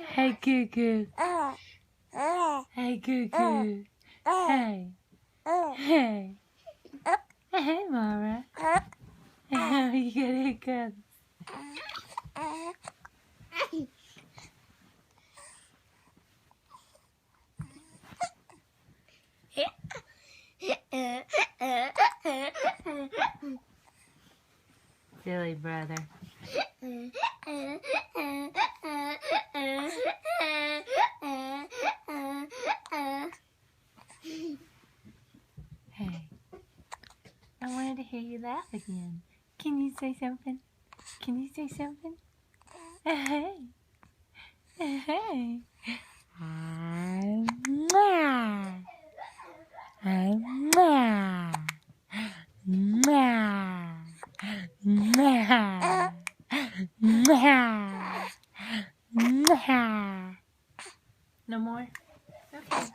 Hey, Cuckoo. Hey, Cuckoo. Hey. Hey. Hey, Mara. You got hiccups. Silly brother. Hey, I wanted to hear you laugh again. Can you say something? Can you say something? Hey. Hey. Mwah. Mwah. Mwah. Mwah. Mwah. Mwah. No more? Okay.